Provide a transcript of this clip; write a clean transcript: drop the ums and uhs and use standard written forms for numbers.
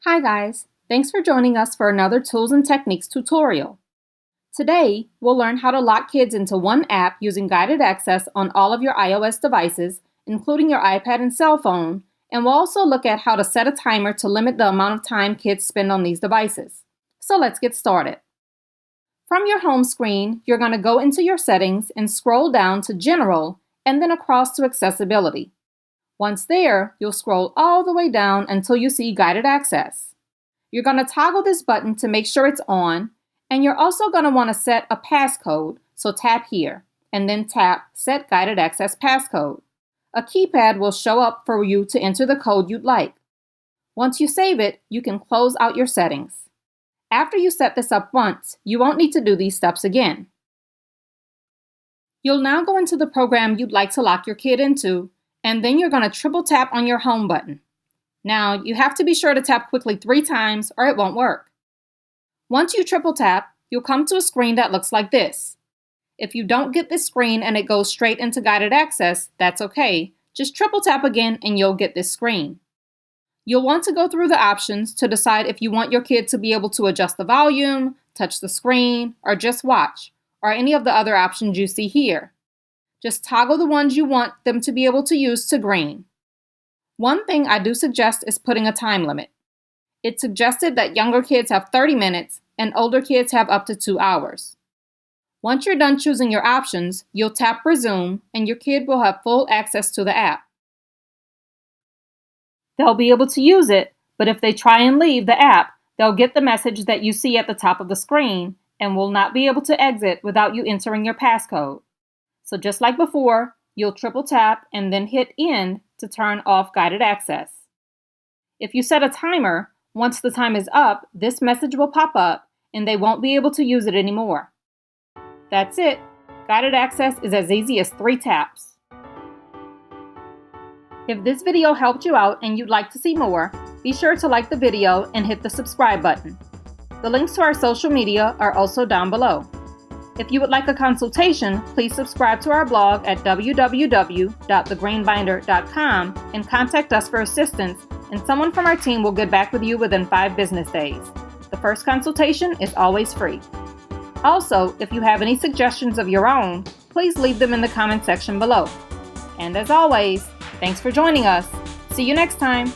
Hi guys, thanks for joining us for another Tools and Techniques tutorial. Today, we'll learn how to lock kids into one app using guided access on all of your iOS devices, including your iPad and cell phone, and we'll also look at how to set a timer to limit the amount of time kids spend on these devices. So let's get started. From your home screen, you're going to go into your settings and scroll down to General and then across to Accessibility. Once there, you'll scroll all the way down until you see Guided Access. You're going to toggle this button to make sure it's on, and you're also going to want to set a passcode, so tap here, and then tap Set Guided Access Passcode. A keypad will show up for you to enter the code you'd like. Once you save it, you can close out your settings. After you set this up once, you won't need to do these steps again. You'll now go into the program you'd like to lock your kid into, and then you're going to triple tap on your home button. Now, you have to be sure to tap quickly 3 times or it won't work. Once you triple tap, you'll come to a screen that looks like this. If you don't get this screen and it goes straight into guided access, that's okay. Just triple tap again and you'll get this screen. You'll want to go through the options to decide if you want your kid to be able to adjust the volume, touch the screen, or just watch, or any of the other options you see here. Just toggle the ones you want them to be able to use to green. One thing I do suggest is putting a time limit. It's suggested that younger kids have 30 minutes and older kids have up to 2 hours. Once you're done choosing your options, you'll tap Resume and your kid will have full access to the app. They'll be able to use it, but if they try and leave the app, they'll get the message that you see at the top of the screen and will not be able to exit without you entering your passcode. So just like before, you'll triple tap and then hit End to turn off guided access. If you set a timer, once the time is up, this message will pop up and they won't be able to use it anymore. That's it. Guided access is as easy as 3 taps. If this video helped you out and you'd like to see more, be sure to like the video and hit the subscribe button. The links to our social media are also down below. If you would like a consultation, please subscribe to our blog at www.thegrainbinder.com and contact us for assistance, and someone from our team will get back with you within 5 business days. The first consultation is always free. Also, if you have any suggestions of your own, please leave them in the comment section below. And as always, thanks for joining us. See you next time.